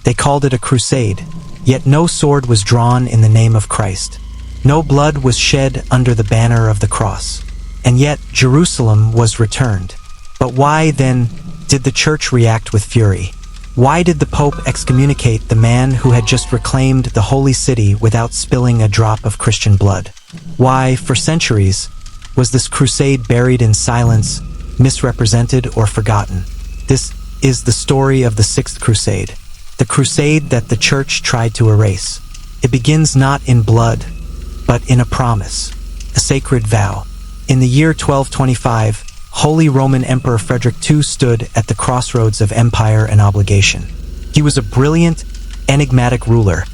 They called it a crusade, yet no sword was drawn in the name of Christ. No blood was shed under the banner of the cross. And yet Jerusalem was returned. But why, then, did the church react with fury? Why did the Pope excommunicate the man who had just reclaimed the holy city without spilling a drop of Christian blood? Why, for centuries, was this crusade buried in silence, misrepresented, or forgotten? This is the story of the Sixth Crusade, the crusade that the Church tried to erase. It begins not in blood, but in a promise, a sacred vow. In the year 1225, Holy Roman Emperor Frederick II stood at the crossroads of empire and obligation. He was a brilliant, enigmatic ruler,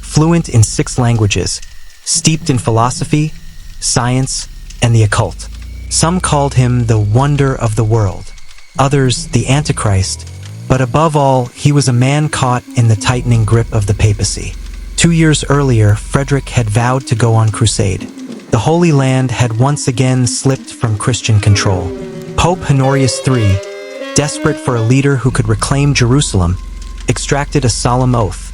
fluent in 6 languages, steeped in philosophy, science, and the occult. Some called him the wonder of the world, others the Antichrist, but above all, he was a man caught in the tightening grip of the papacy. 2 years earlier, Frederick had vowed to go on crusade. The Holy Land had once again slipped from Christian control. Pope Honorius III, desperate for a leader who could reclaim Jerusalem, extracted a solemn oath.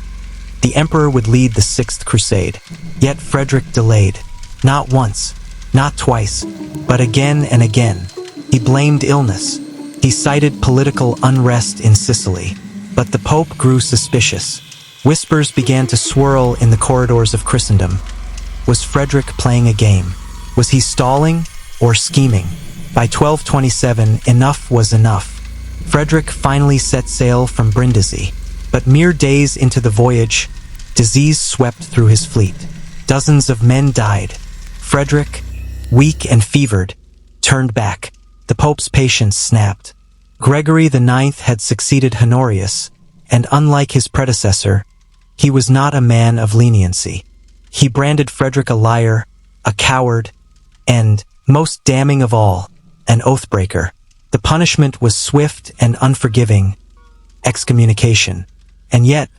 The emperor would lead the Sixth Crusade. Yet Frederick delayed. Not once, not twice, but again and again. He blamed illness. He cited political unrest in Sicily. But the Pope grew suspicious. Whispers began to swirl in the corridors of Christendom. Was Frederick playing a game? Was he stalling or scheming? By 1227, enough was enough. Frederick finally set sail from Brindisi. But mere days into the voyage, disease swept through his fleet. Dozens of men died. Frederick, weak and fevered, turned back. The Pope's patience snapped. Gregory IX had succeeded Honorius, and unlike his predecessor, he was not a man of leniency. He branded Frederick a liar, a coward, and, most damning of all, an oathbreaker. The punishment was swift and unforgiving, excommunication. And yet,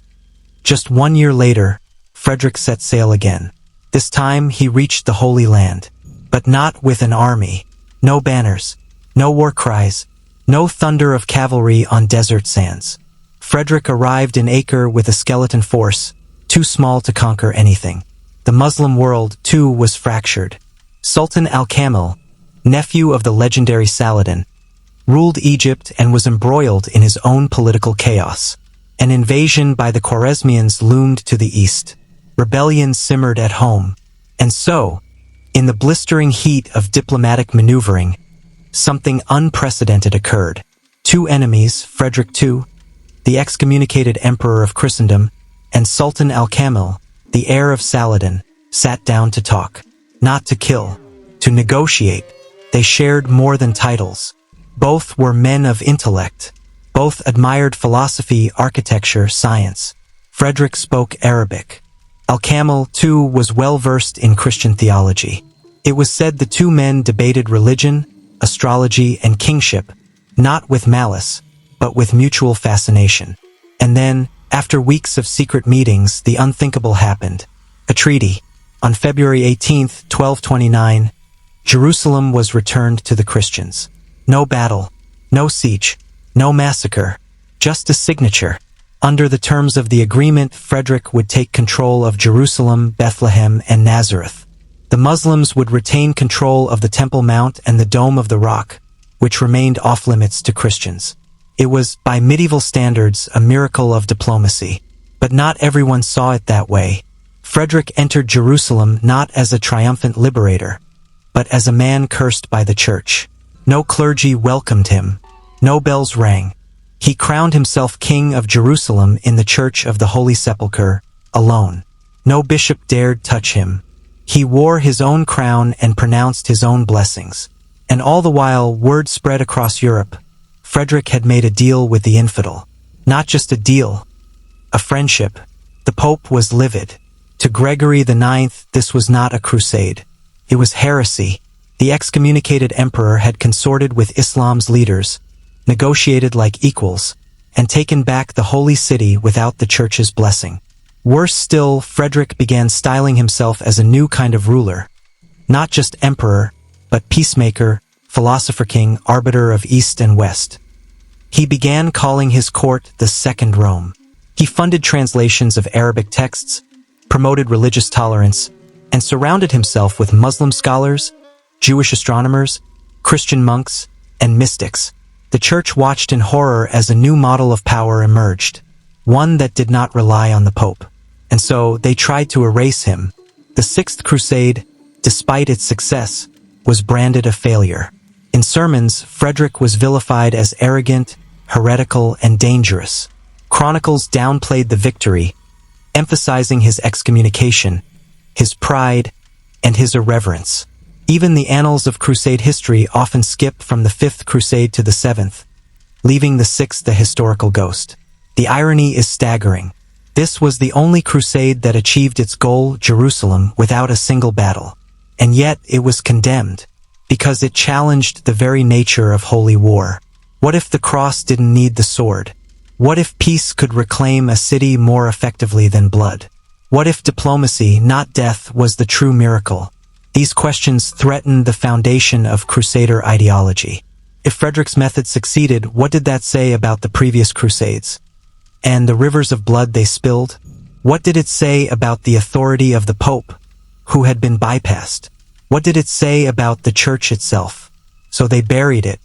just 1 year later, Frederick set sail again. This time he reached the Holy Land, but not with an army. No banners, no war cries, no thunder of cavalry on desert sands. Frederick arrived in Acre with a skeleton force, too small to conquer anything. The Muslim world, too, was fractured. Sultan al-Kamil, nephew of the legendary Saladin, ruled Egypt and was embroiled in his own political chaos. An invasion by the Khwarezmians loomed to the east. Rebellion simmered at home. And so, in the blistering heat of diplomatic maneuvering, something unprecedented occurred. 2 enemies, Frederick II, the excommunicated Emperor of Christendom, and Sultan al-Kamil, the heir of Saladin, sat down to talk. Not to kill, to negotiate. They shared more than titles. Both were men of intellect. Both admired philosophy, architecture, science. Frederick spoke Arabic. Al-Kamil, too, was well-versed in Christian theology. It was said the 2 men debated religion, astrology, and kingship, not with malice, but with mutual fascination. And then, after weeks of secret meetings, the unthinkable happened. A treaty. On February 18, 1229, Jerusalem was returned to the Christians. No battle, no siege, no massacre, just a signature. Under the terms of the agreement, Frederick would take control of Jerusalem, Bethlehem, and Nazareth. The Muslims would retain control of the Temple Mount and the Dome of the Rock, which remained off-limits to Christians. It was, by medieval standards, a miracle of diplomacy. But not everyone saw it that way. Frederick entered Jerusalem not as a triumphant liberator, but as a man cursed by the church. No clergy welcomed him. No bells rang. He crowned himself king of Jerusalem in the Church of the Holy Sepulchre, alone. No bishop dared touch him. He wore his own crown and pronounced his own blessings. And all the while, word spread across Europe. Frederick had made a deal with the infidel. Not just a deal, a friendship. The Pope was livid. To Gregory IX, this was not a crusade. It was heresy. The excommunicated emperor had consorted with Islam's leaders, negotiated like equals, and taken back the holy city without the church's blessing. Worse still, Frederick began styling himself as a new kind of ruler. Not just emperor, but peacemaker, philosopher king, arbiter of East and West. He began calling his court the Second Rome. He funded translations of Arabic texts, promoted religious tolerance, and surrounded himself with Muslim scholars, Jewish astronomers, Christian monks, and mystics. The church watched in horror as a new model of power emerged, one that did not rely on the Pope. And so they tried to erase him. The Sixth Crusade, despite its success, was branded a failure. In sermons, Frederick was vilified as arrogant, heretical, and dangerous. Chronicles downplayed the victory, emphasizing his excommunication, his pride, and his irreverence. Even the annals of Crusade history often skip from the Fifth Crusade to the Seventh, leaving the Sixth a historical ghost. The irony is staggering. This was the only crusade that achieved its goal, Jerusalem, without a single battle. And yet it was condemned, because it challenged the very nature of holy war. What if the cross didn't need the sword? What if peace could reclaim a city more effectively than blood? What if diplomacy, not death, was the true miracle? These questions threatened the foundation of Crusader ideology. If Frederick's method succeeded, what did that say about the previous crusades? And the rivers of blood they spilled? What did it say about the authority of the Pope, who had been bypassed? What did it say about the church itself? So they buried it.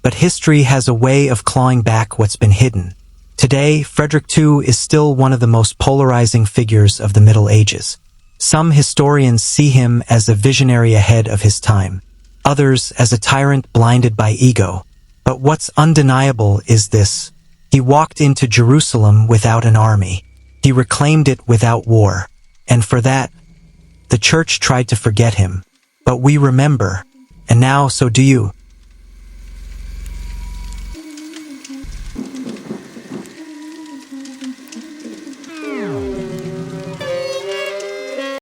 But history has a way of clawing back what's been hidden. Today, Frederick II is still one of the most polarizing figures of the Middle Ages. Some historians see him as a visionary ahead of his time, others as a tyrant blinded by ego. But what's undeniable is this: he walked into Jerusalem without an army. He reclaimed it without war. And for that, the church tried to forget him. But we remember, and now so do you.